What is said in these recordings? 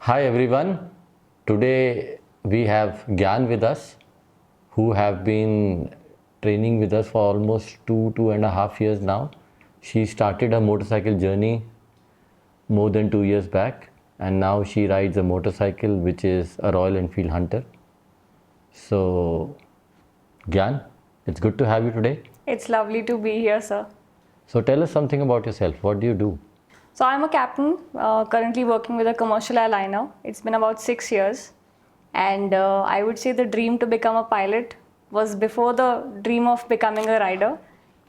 Hi everyone. Today we have Gyan with us, who have been training with us for almost 2.5 years now. She started her motorcycle journey more than 2 years back, and now she rides a motorcycle which is a Royal Enfield Hunter. So, Gyan, it's good to have you today. It's lovely to be here, sir. So, tell us something about yourself. What do you do? So, I'm a captain, currently working with a commercial airliner. It's been about 6 years. And I would say the dream to become a pilot was before the dream of becoming a rider.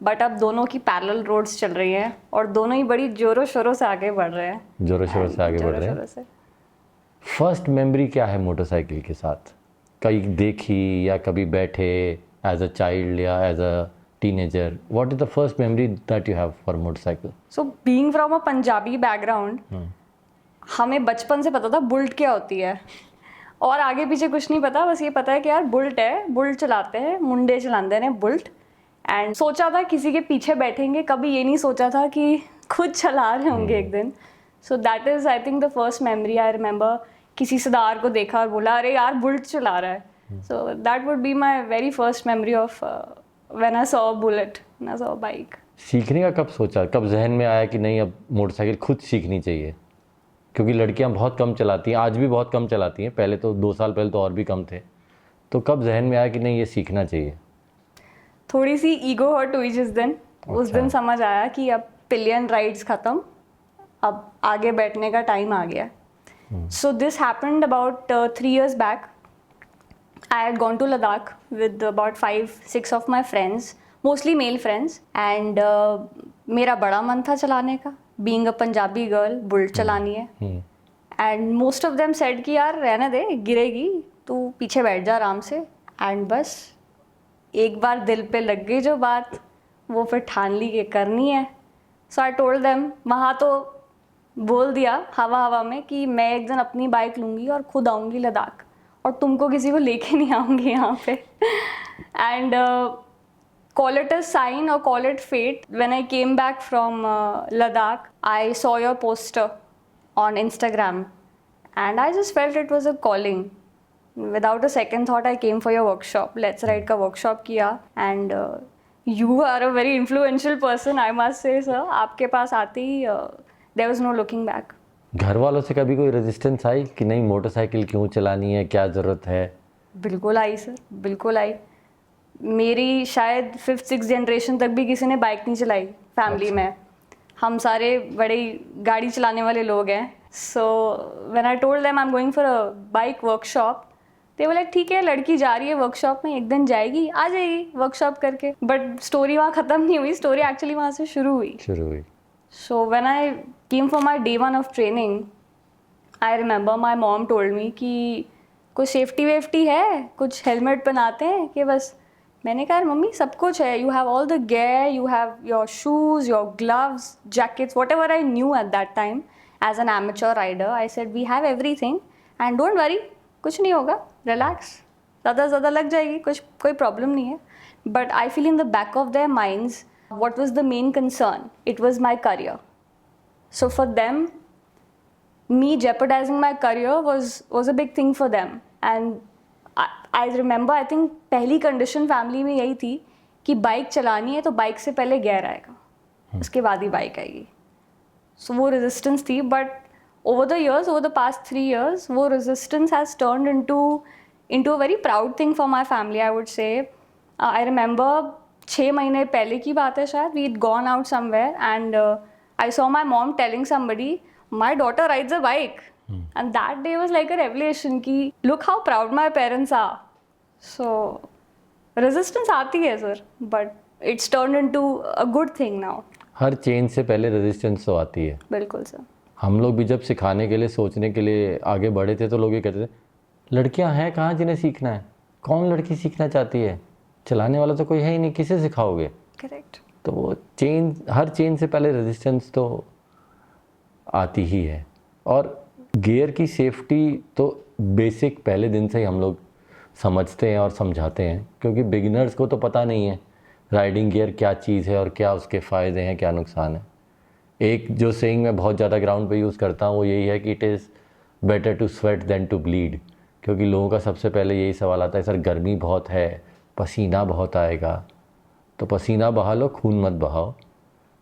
But अब दोनों की parallel roads चल रही हैं और दोनों ही बड़ी जोरों शोरों से आगे बढ़ रहे हैं। जोरों शोरों से आगे बढ़ रहे हैं। फर्स्ट मेमोरी क्या है मोटरसाइकिल के साथ? कहीं देखी या कभी बैठे एज अ चाइल्ड या as a teenager? What is the first memory that you have for motorcycle? So being from a Punjabi background, हमें बचपन से पता था बुल्ट क्या होती है और आगे पीछे कुछ नहीं पता, बस ये पता है कि यार बुल्ट है, बुल्ट चलाते हैं, मुंडे चलाते हैं बुल्ट। एंड सोचा था किसी के पीछे बैठेंगे, कभी ये नहीं सोचा था कि खुद चला रहे होंगे एक दिन। So that is I think the first memory I remember. किसी सरदार को देखा और बोला अरे यार बुल्ट चला रहा है। So that would be my very first memory of when I saw a bullet, when I saw a bike. सीखने का कब सोचा, कब जहन में आया कि नहीं अब मोटरसाइकिल खुद सीखनी चाहिए? क्योंकि लड़कियां बहुत कम चलाती हैं, आज भी बहुत कम चलाती हैं, पहले तो 2 साल पहले तो और भी कम थे। तो कब जहन में आया कि नहीं ये सीखना चाहिए? थोड़ी सी ईगो हर्ट हुई जिस दिन। उस दिन समझ आया कि अब पिलियन राइड्स ख़त्म, अब आगे बैठने का टाइम आ गया। So this happened about 3 years back. I had gone to Ladakh with about 5-6 of my friends, mostly male friends. And मेरा बड़ा मन था चलाने का, being a Punjabi girl, bullet चलानी है। And most of them said कि यार रहने दे, गिरेगी, तू पीछे बैठ जा आराम से। एंड बस एक बार दिल पे लग गई जो बात, वो फिर ठान ली कि करनी है। सो आई टोल्ड देम, वहाँ तो बोल दिया हवा हवा में कि मैं एक दिन अपनी बाइक लूँगी और खुद आऊँगी लद्दाख और तुमको किसी को लेके नहीं आऊँगी यहाँ पे। And call it a sign or call it fate. When I came back from Ladakh, I saw your poster on Instagram and I just felt it was a calling. Without a second thought, I came for your workshop. Let's Ride का workshop किया and you are a very influential person, I must say, sir. आपके पास आते ही there was no looking back. घर वालों से कभी कोई resistance I कि नहीं मोटरसाइकिल क्यों चलानी है, क्या ज़रूरत है? बिल्कुल आई सर, बिल्कुल आई। मेरी शायद 5th-6th जनरेशन तक भी किसी ने बाइक नहीं चलाई फैमिली में। हम सारे बड़े गाड़ी चलाने वाले लोग हैं। So when I told them I am going for a bike workshop, they were like ठीक है, लड़की जा रही है वर्कशॉप में, एक दिन जाएगी, आ जाएगी वर्कशॉप करके। बट स्टोरी वहाँ ख़त्म नहीं हुई, स्टोरी एक्चुअली वहाँ से शुरू हुई। So when I came for my day 1 of training, I remember my mom told me कि कुछ सेफ्टी वेफ्टी है, कुछ हेलमेट बनाते हैं कि बस। मैंने कहा मम्मी सब कुछ है, you have all the gear, you have your shoes, your gloves, jackets, whatever I knew at that time as an amateur rider. I said we have everything and don't worry, कुछ नहीं होगा, relax, ज़्यादा लग जाएगी, कोई problem नहीं है। But I feel in the back of their minds what was the main concern, it was my career. So for them me jeopardizing my career was a big thing for them. And I remember, I think पहली condition family में यही थी कि bike चलानी है तो bike से पहले गियर आएगा, उसके बाद ही बाइक आएगी। सो वो रेजिस्टेंस थी, but over the years, over the past 3 years, वो resistance has turned into a very proud thing for my family, I would say. I remember 6 महीने पहले की बात है शायद, we had gone out somewhere and I saw my mom telling somebody, my daughter rides a bike. And that day was like a revelation कि look how proud my parents are. So resistance आती है sir, but it's turned into a good thing now. Her change से पहले resistance तो आती है। बिल्कुल sir. हम लोग भी जब सिखाने के लिए, सोचने के लिए आगे बढ़े थे तो लोग ये कहते थे लड़कियां हैं कहाँ जिन्हें सीखना है, कौन लड़की सीखना चाहती है, चलाने वाला तो कोई है ही नहीं, किसे सिखाओगे? करेक्ट। तो वो चेंज, हर चेंज से पहले रेजिस्टेंस तो आती ही है। और गियर की सेफ्टी तो बेसिक पहले दिन से ही हम लोग समझते हैं और समझाते हैं, क्योंकि बिगिनर्स को तो पता नहीं है राइडिंग गियर क्या चीज़ है और क्या उसके फ़ायदे हैं, क्या नुकसान है। एक जो सेइंग मैं बहुत ज़्यादा ग्राउंड पे यूज़ करता हूँ वो यही है कि it is better to sweat than to bleed, क्योंकि लोगों का सबसे पहले यही सवाल आता है सर गर्मी बहुत है, पसीना बहुत आएगा। तो पसीना बहा लो, खून मत बहाओ।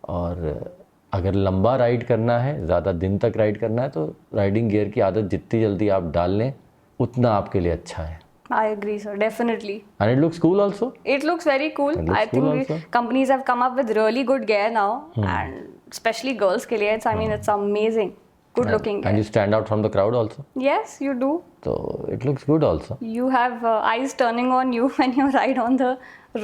और अगर लंबा राइड करना है, ज़्यादा दिन तक राइड करना है, तो राइडिंग गियर की आदत जितनी जल्दी आप डाल लें उतना आपके लिए अच्छा है। I agree, sir. Definitely. And it looks cool also. It looks very cool. It looks I think cool also. companies have come up with really good gear now, and especially girls के लिए, I mean, it's amazing. Good looking And gear. you stand out from the crowd also. Yes, you do. So it looks good also. You have eyes turning on you when you ride on the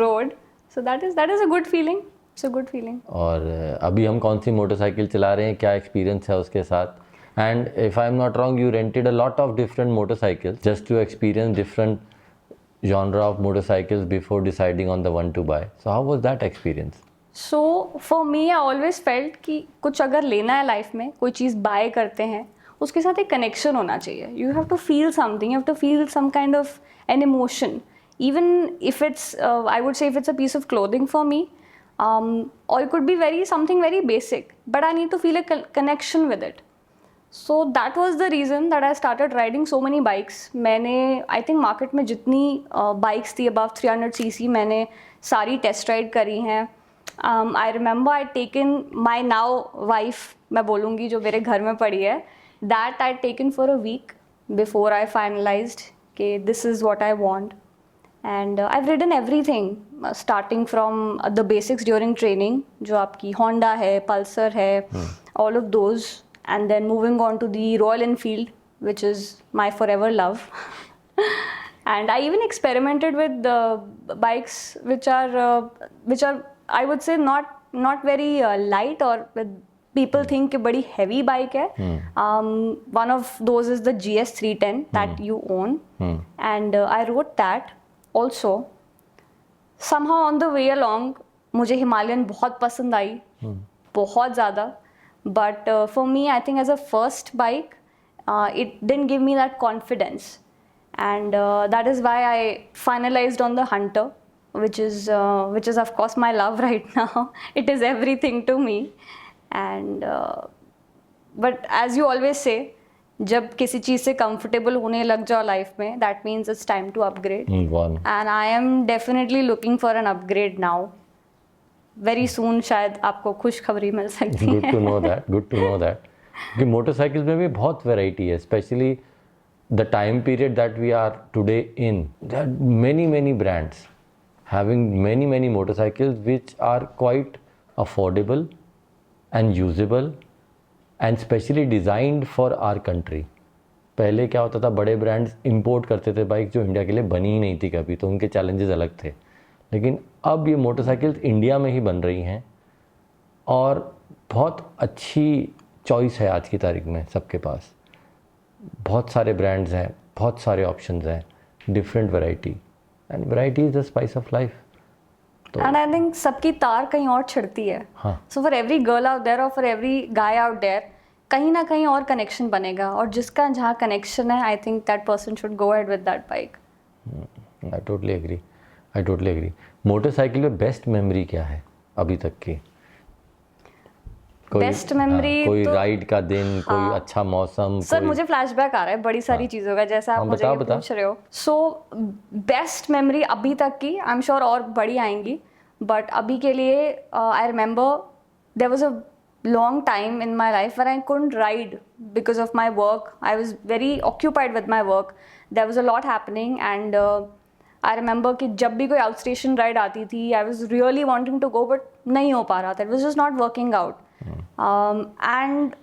road. So that is a good feeling. It's a good feeling. और अभी हम कौन सी motorcycle चला रहे हैं, क्या experience है उसके साथ? And if I'm not wrong, you rented a lot of different motorcycles just to experience different genre of motorcycles before deciding on the one to buy. So how was that experience? So for me, I always felt कि कुछ अगर लेना है life में, कोई चीज़ bye करते हैं, उसके साथ एक कनेक्शन होना चाहिए. You have to feel something. You have to feel some kind of an emotion. Even if it's, I would say, if it's a piece of clothing for me, or it could be something very basic, but I need to feel a connection with it. So that was the reason that I started riding so many bikes. मैंने I think market में जितनी bikes थी above 300 cc मैंने सारी test ride करी हैं. I remember I taken my now wife, मैं बोलूँगी जो मेरे घर में पड़ी है, that I taken for a week before I finalized कि this is what I want. And I've ridden everything, starting from the basics during training, जो आपकी Honda है, Pulsar है, all of those. And then moving on to the Royal Enfield, which is my forever love. And I even experimented with the bikes which are I would say not very light, or with people think कि बड़ी heavy bike है. One of those is the GS 310 that you own. And I rode that also. Somehow on the way along मुझे Himalayan बहुत पसंद आई, बहुत ज़्यादा. But for me, I think as a first bike, it didn't give me that confidence. And that is why I finalized on the Hunter, which is of course my love right now. It is everything to me. And but as you always say, जब किसी चीज़ से comfortable होने लग जाओ life में, that means it's time to upgrade. One. And I am definitely looking for an upgrade now. Very soon शायद आपको खुशखबरी मिल सकती है. Good to know that, good to know that. कि मोटरसाइकिल्स में भी बहुत वैरायटी है, specially the time period that we are today in. There are many brands having many motorcycles which are quite affordable and usable and specially designed for our country. पहले क्या होता था, बड़े ब्रांड्स इंपोर्ट करते थे bike जो India के लिए बनी ही नहीं थी कभी, तो उनके चैलेंजेस अलग थे. लेकिन अब ये मोटरसाइकिल्स इंडिया में ही बन रही हैं और बहुत अच्छी चॉइस है आज की तारीख में. सबके पास बहुत सारे ब्रांड्स हैं, बहुत सारे ऑप्शंस हैं, different variety, and variety is the spice of life. And I think सबकी तार कहीं और छिड़ती है. So for every girl out there और for every guy out there कहीं ना कहीं और कनेक्शन बनेगा, और जिसका जहाँ कनेक्शन है, I think that person should go ahead with that bike. I totally agree. Motorcycle में बेस्ट मेमोरी क्या है अभी तक की? बेस्ट मेमोरी कोई राइड का दिन, कोई अच्छा मौसम? सर मुझे फ्लैशबैक आ रहा है बड़ी सारी चीज़ों का, जैसा आप मुझे पूछ रहे हो. सो बेस्ट मेमोरी अभी तक की, आई एम श्योर और बड़ी आएंगी, बट अभी के लिए I remember there was a long time in my life when I couldn't ride because of my work. I was very occupied with my work. There was a lot happening, and I remember कि जब भी कोई outstation ride आती थी, I was really wanting to go, but नहीं हो पा रहा था. It was just not working out. And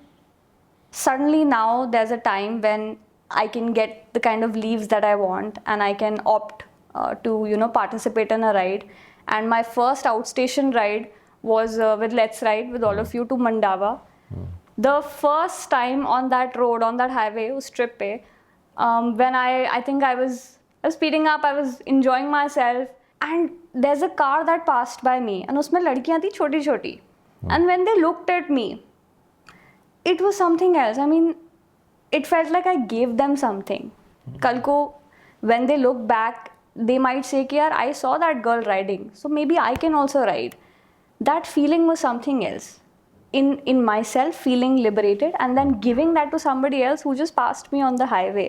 suddenly now there's a time when I can get the kind of leaves that I want, and I can opt to participate in a ride. And my first outstation ride was with Let's Ride with all of you to Mandava. The first time on that road, on that highway, उस trip पे, when I think I was speeding up, I was enjoying myself, and there's a car that passed by me, and उसमें लड़कियाँ थी छोटी छोटी, and when they looked at me, it was something else. I mean, it felt like I gave them something. कल को when they look back, they might say कि यार I saw that girl riding, so maybe I can also ride. That feeling was something else. in myself feeling liberated and then giving that to somebody else who just passed me on the highway.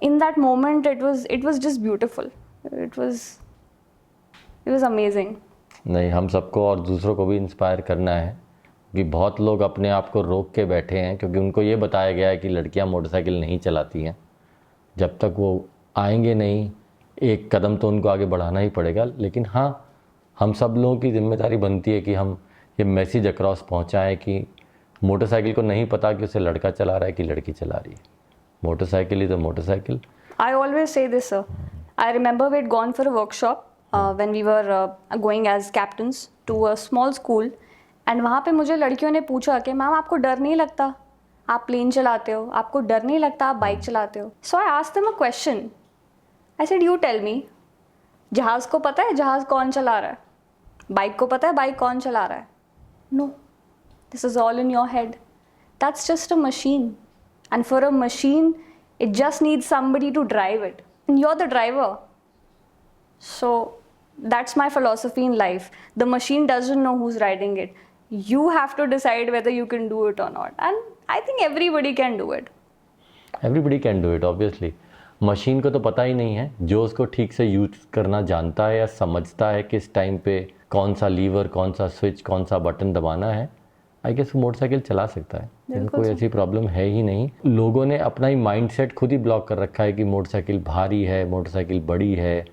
In that moment, it was just beautiful. It was amazing. नहीं, हम सबको और दूसरों को भी inspire करना है कि बहुत लोग अपने आप को रोक के बैठे हैं क्योंकि उनको ये बताया गया है कि लड़कियां मोटरसाइकिल नहीं चलाती हैं। जब तक वो आएंगे नहीं, एक कदम तो उनको आगे बढ़ाना ही पड़ेगा। लेकिन हाँ, हम सब लोगों की जिम्मेदारी बनती है कि हम ये मैसेज अक्रॉस पहुंचाएं कि मोटरसाइकिल को नहीं पता कि उसे लड़का चला रहा है कि लड़की चला रही है। Motorcycle is a motorcycle. I always say this, sir. I remember we had gone for a workshop when we were going as captains to a small school, and वहाँ पे मुझे लड़कियों ने पूछा कि मैम आपको डर नहीं लगता, आप प्लेन चलाते हो, आपको डर नहीं लगता आप बाइक चलाते हो? So I asked them a question. I said, you tell me, जहाज़ को पता है जहाज़ कौन चला रहा है? बाइक को पता है बाइक कौन चला रहा है? No, this is all in your head. That's just a machine, and for a machine, it just needs somebody to drive it, and you're the driver. So that's my philosophy in life. The machine doesn't know who's riding it. You have to decide whether you can do it or not, and I think everybody can do it. Everybody can do it obviously. Machine को तो पता ही नहीं है, जो उसको ठीक से use करना जानता है या समझता है किस टाइम पे कौन सा लीवर, कौन सा स्विच, कौन सा बटन दबाना है, आई गेस वो मोटरसाइकिल चला सकता है। कोई ऐसी प्रॉब्लम है ही नहीं। लोगों ने अपना ही माइंडसेट खुद ही ब्लॉक कर रखा है कि मोटरसाइकिल भारी है, मोटरसाइकिल बड़ी है,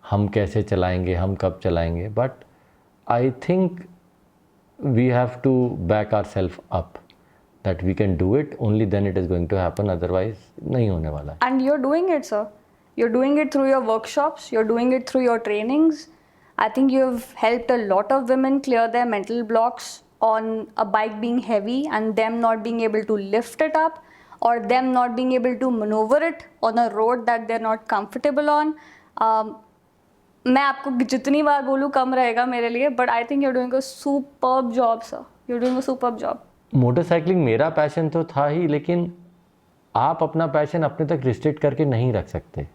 हम कैसे चलाएंगे, हम कब चलाएंगे। But I think we have to back our self up that we can do it, only then it is going to happen, otherwise नहीं होने वाला है। And you're doing it, sir. You're doing it through your workshops, you're doing it through your trainings. I think you've helped a lot of women clear their mental blocks on a bike being heavy and them not being able to lift it up, or them not being able to maneuver it on a road that they're not comfortable on. मैं आपको जितनी बार बोलूँ कम रहेगा मेरे लिए, but I think you're doing a superb job, sir. You're doing a superb job. Motorcycling मेरा passion तो था ही, लेकिन आप अपना पैशन अपने तक रिस्ट्रिक्ट करके नहीं रख सकते।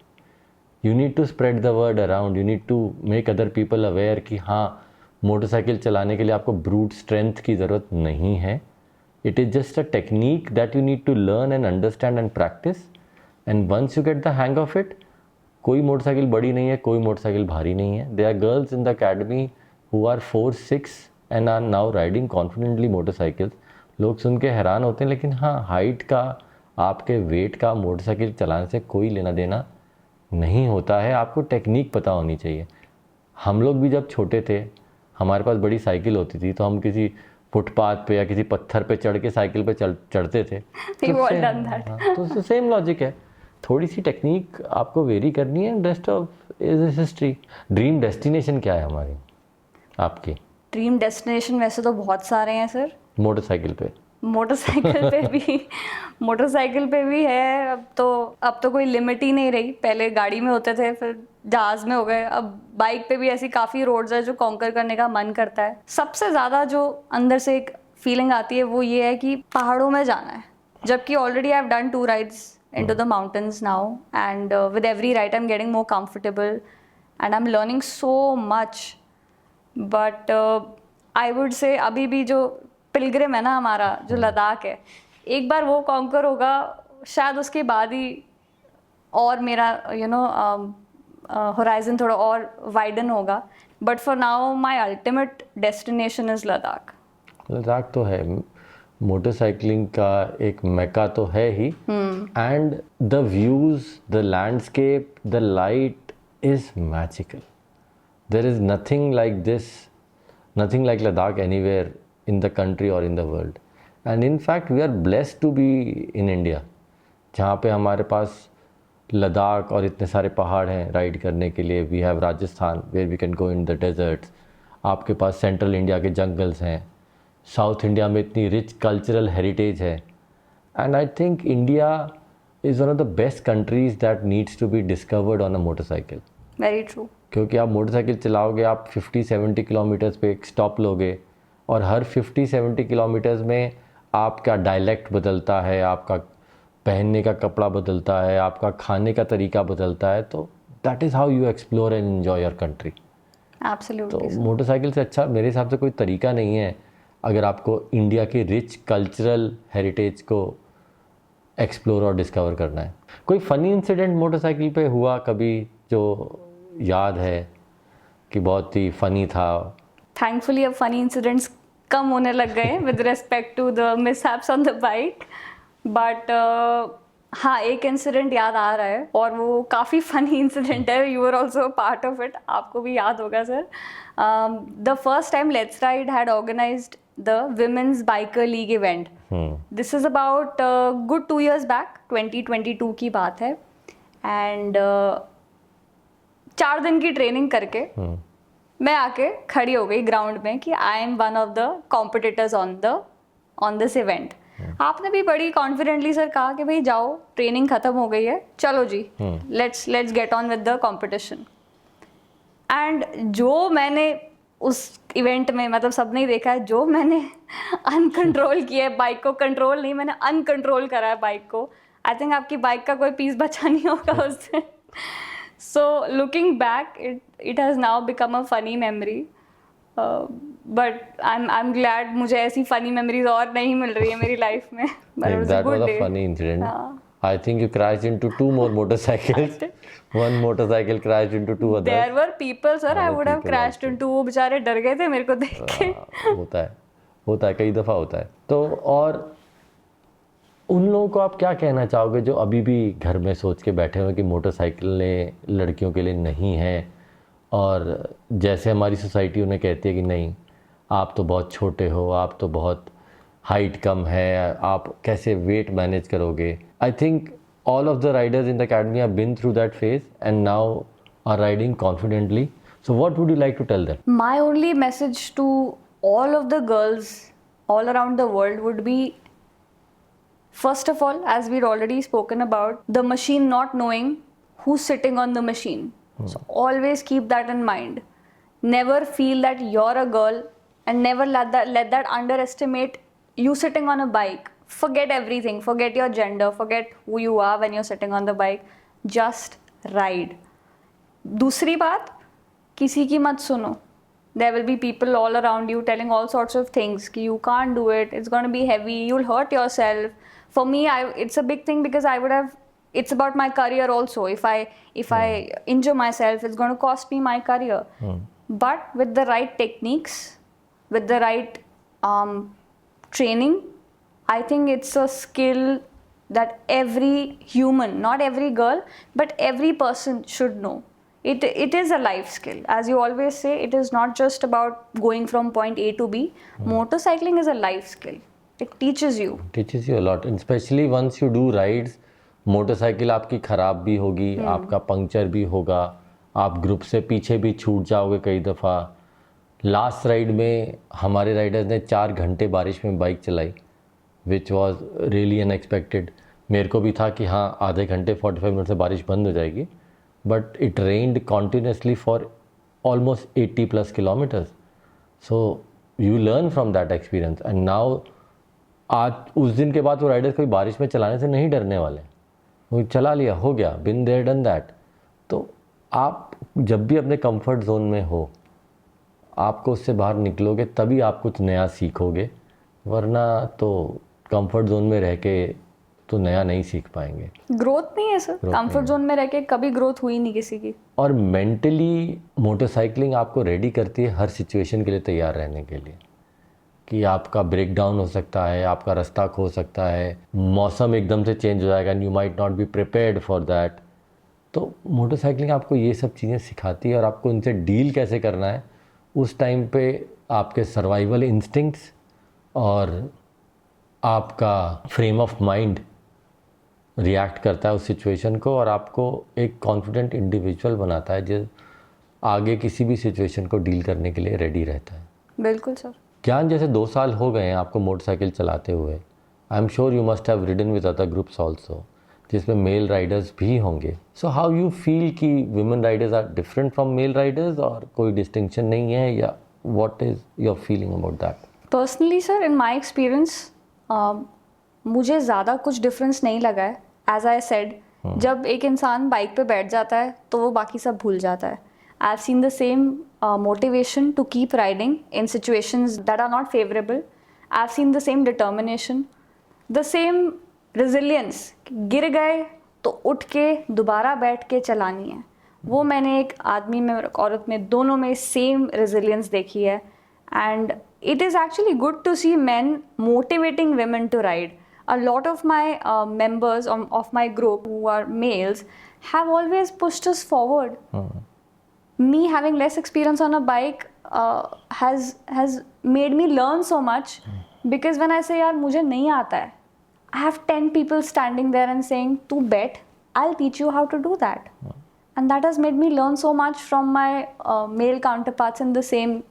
You need to spread the word around, you need to make other people aware कि हाँ, मोटरसाइकिल चलाने के लिए आपको ब्रूट स्ट्रेंथ की ज़रूरत नहीं है। It is just a technique that you need to learn and understand and practice, and once you get the hang of it, कोई मोटरसाइकिल बड़ी नहीं है, कोई मोटरसाइकिल भारी नहीं है। They are girls in the academy who are 4'6" and are now riding confidently motorcycles. लोग सुन के हैरान होते हैं, लेकिन हाँ, हाइट का, आपके वेट का मोटरसाइकिल चलाने से कोई लेना देना नहीं होता है। आपको टेक्निक पता होनी चाहिए। हम लोग भी जब छोटे थे, हमारे पास बड़ी साइकिल होती थी, तो हम किसी फुटपाथ पे या किसी पत्थर पे चढ़ के साइकिल पे चढ़ते थे। तो सेम लॉजिक है। थोड़ी सी टेक्निक आपको वेरी करनी है, rest of is history. Dream destination क्या है हमारी, आपकी? ड्रीम डेस्टिनेशन वैसे तो बहुत सारे हैं सर। मोटरसाइकिल पे मोटरसाइकिल पे भी है। अब तो कोई लिमिट ही नहीं रही। पहले गाड़ी में होते थे, फिर जहाज़ में हो गए, अब बाइक पे भी ऐसी काफ़ी रोड्स है जो कॉन्कर करने का मन करता है। सबसे ज़्यादा जो अंदर से एक फीलिंग आती है वो ये है कि पहाड़ों में जाना है। जबकि already I have done 2 rides into the mountains now, and with every ride I'm getting more comfortable and I'm learning so much. But I would say अभी भी जो पिलग्रिम है ना हमारा, जो लद्दाख है, एक बार वो कॉन्कर होगा, शायद उसके बाद ही और मेरा होराइजन थोड़ा और वाइडन होगा। But for now my ultimate destination is Ladakh. Ladakh तो है, मोटरसाइकिलिंग का एक मेका तो है ही, and the views, the landscape, the light is magical. There is nothing like this, nothing like Ladakh anywhere in the country or in the world. And in fact we are blessed to be in India, जहाँ पे हमारे पास लद्दाख और इतने सारे पहाड़ हैं ride करने के लिए। We have Rajasthan where we can go in the deserts. आपके पास सेंट्रल इंडिया के जंगल्स हैं, साउथ इंडिया में इतनी रिच कल्चरल हेरिटेज है। And I think India is one of the best countries that needs to be discovered on a motorcycle. Very true. क्योंकि आप motorcycle चलाओगे, आप 50-70 किलोमीटर्स पे एक स्टॉप लोगे, और हर 50-70 किलोमीटर्स में आपका डायलेक्ट बदलता है, आपका पहनने का कपड़ा बदलता है, आपका खाने का तरीका बदलता है। तो that is how you explore and enjoy your country. Absolutely. तो मोटरसाइकिल से अच्छा मेरे हिसाब से कोई तरीका नहीं है अगर आपको इंडिया के रिच कल्चरल हेरिटेज को एक्सप्लोर और डिस्कवर करना है। कोई फ़नी इंसिडेंट मोटरसाइकिल पे हुआ कभी जो याद है कि बहुत ही फ़नी था? थैंकफुली अब फनी इंसिडेंट्स कम होने लग गए हैं with respect to the mishaps on the bike, but हाँ एक इंसिडेंट याद आ रहा है और वो काफ़ी फनी इंसिडेंट है। You are also part of it, आपको भी याद होगा sir. The first time let's ride had organised the women's biker league event. This is about good 2 years back, 2022 की बात है। एंड 4 दिन की ट्रेनिंग करके मैं आके खड़ी हो गई ग्राउंड में कि I am one of the competitors on this event. आपने भी बड़ी कॉन्फिडेंटली सर कहा कि भाई जाओ, ट्रेनिंग खत्म हो गई है, चलो जी let's get on with the competition. And जो मैंने उस इवेंट में, मतलब सबने ही देखा है, जो मैंने अनकंट्रोल किया है बाइक को, कंट्रोल नहीं, मैंने अनकंट्रोल करा है बाइक को। आई थिंक आपकी बाइक का कोई पीस बचा नहीं होगा उससे। So looking back, it has now become a funny memory, but I'm glad मुझे ऐसी funny memories और नहीं मिल रही है मेरी life में. But it was a That good was a day. funny incident. हाँ. I think you crashed into 2 more motorcycles. One motorcycle crashed into 2 others. There were people, sir. I Other would have people crashed also. into. वो बेचारे डर गए थे मेरे को देख के. होता है कई दफ़ा होता है। तो और उन लोगों को आप क्या कहना चाहोगे जो अभी भी घर में सोच के बैठे हुए कि मोटरसाइकिलें लड़कियों के लिए नहीं है, और जैसे हमारी सोसाइटी उन्हें कहती है कि नहीं, आप तो बहुत छोटे हो, आप तो बहुत हाइट कम है, आप कैसे वेट मैनेज करोगे? I think all of the riders in the academy have been through that phase and now are riding confidently. So what would you like to tell them? My only message to all of the girls all around the world would be, first of all, as we'd already spoken about, the machine not knowing who's sitting on the machine. So always keep that in mind. Never feel that you're a girl, and never let that underestimate you sitting on a bike. Forget everything. Forget your gender. Forget who you are when you're sitting on the bike. Just ride. दूसरी बात, किसी की मत सुनो. There will be people all around you telling all sorts of things कि you can't do it, it's going to be heavy, you'll hurt yourself. For me, it's a big thing because it's about my career also. If I injure myself, it's going to cost me my career. But with the right techniques, with the right training, I think it's a skill that every human, not every girl, but every person should know. It is a life skill. As you always say, it is not just about going from point A to B. Motorcycling is a life skill. It teaches you. Teaches you a lot, and especially once you do rides, motorcycle आपकी ख़राब भी होगी, आपका puncture भी होगा, आप group से पीछे भी छूट जाओगे कई दफ़ा। लास्ट राइड में हमारे राइडर्स ने 4 घंटे बारिश में बाइक चलाई, विच वॉज रियली अनएक्सपेक्टेड। मेरे को भी था कि हाँ आधे घंटे 45 मिनट से बारिश बंद हो जाएगी, but it rained continuously for almost 80+ kilometres. So you learn from that experience, and now आज उस दिन के बाद वो राइडर्स कोई बारिश में चलाने से नहीं डरने वाले। वो चला लिया, हो गया, बिन देयर डन दैट। तो आप जब भी अपने कंफर्ट जोन में हो, आपको उससे बाहर निकलोगे तभी आप कुछ नया सीखोगे, वरना तो कंफर्ट जोन में रह के तो नया नहीं सीख पाएंगे। ग्रोथ नहीं है सर, कंफर्ट जोन में रह के कभी ग्रोथ हुई नहीं किसी की। और मेंटली मोटरसाइकिलिंग आपको रेडी करती है हर सिचुएशन के लिए तैयार रहने के लिए, कि आपका ब्रेक डाउन हो सकता है, आपका रास्ता खो सकता है, मौसम एकदम से चेंज हो जाएगा, and you might not be prepared for that. तो मोटरसाइकिलिंग आपको ये सब चीज़ें सिखाती है, और आपको इनसे डील कैसे करना है उस टाइम पे आपके सर्वाइवल इंस्टिंक्ट्स और आपका फ्रेम ऑफ माइंड रिएक्ट करता है उस सिचुएशन को, और आपको एक कॉन्फिडेंट इंडिविजुअल बनाता है जो आगे किसी भी सिचुएशन को डील करने के लिए रेडी रहता है। बिल्कुल सर। ज्ञान, जैसे 2 साल हो गए हैं आपको मोटरसाइकिल चलाते हुए, I am sure you must have ridden with other groups also, जिसमें मेल राइडर्स भी होंगे। सो हाउ यू फील कि women riders are different from male riders, और कोई डिस्टिंक्शन नहीं है, या what is your feeling about that? Personally sir, in my experience मुझे ज़्यादा कुछ डिफरेंस नहीं लगा है। एज आई सेड, जब एक इंसान बाइक पे बैठ जाता है तो वो बाकी सब भूल जाता है। आई have seen the same motivation to keep riding in situations that are not favorable. I've seen the same determination, the same resilience. गिर गए तो उठ के दोबारा बैठ के चलानी है, वो मैंने एक आदमी में और एक औरत में दोनों में सेम resilience देखी है. And it is actually good to see men motivating women to ride. A lot of my members of my group who are males have always pushed us forward. Me having less experience on a bike has made me learn so much, because when I say यार मुझे नहीं आता है, I have 10 people standing there and saying तू bet, I'll teach you how to do that. And that has made me learn so much from my male counterparts in the same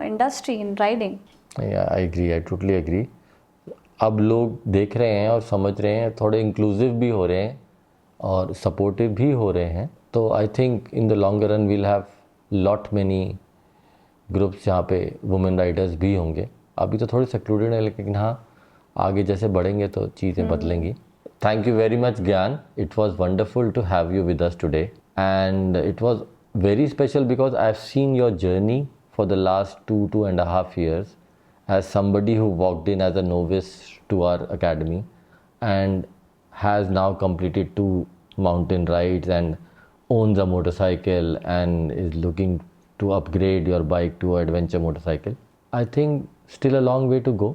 industry in riding. Yeah, I agree. I totally agree. अब लोग देख रहे हैं और समझ रहे हैं, थोड़े इंक्लूसिव भी हो रहे हैं और सपोर्टिव भी हो रहे हैं. तो I think in the long run we'll have lot many groups जहाँ पे वुमेन राइडर्स भी होंगे. अभी तो थोड़े सेक्लूडेड है, लेकिन हाँ आगे जैसे बढ़ेंगे तो चीज़ें बदलेंगी. Thank you very much Gyan. It was wonderful to have you with us today, and it was very special because I have seen your journey for the last 2.5 years as somebody who walked in as a novice to our academy and has now completed 2 mountain rides and owns a motorcycle and is looking to upgrade your bike to an adventure motorcycle. I think still a long way to go,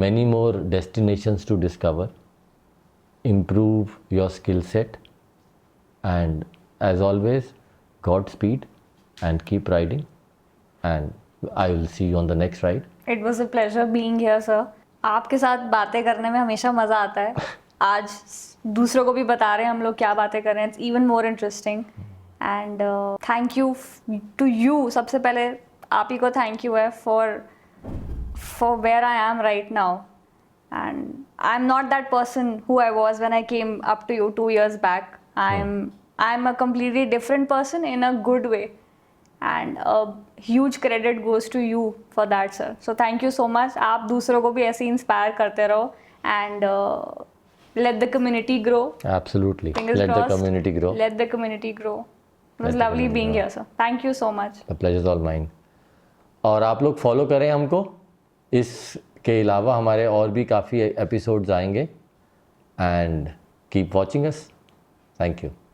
many more destinations to discover, improve your skill set, and as always, Godspeed and keep riding. And I will see you on the next ride. It was a pleasure being here, sir. आपके साथ बातें करने में हमेशा मज़ा आता है. आज दूसरों को भी बता रहे हैं हम लोग क्या बातें कर रहे हैं. It's even more interesting. And thank you to you. सबसे पहले आप ही को thank you है for where I am right now. And I'm not that person who I was when I came up to you 2 years back. I'm a completely different person in a good way. And a huge credit goes to you for that, sir. So thank you so much. आप दूसरों को भी ऐसे inspire करते रहो and let the community grow. Absolutely. Fingers Let crossed. the community grow. Let the community grow. It was Let the lovely community being grow. here, sir. Thank you so much. The pleasure is all mine. और आप लोग follow करें हमको. इसके अलावा हमारे और भी काफ़ी एपिसोड्स आएंगे. And keep watching us. Thank you.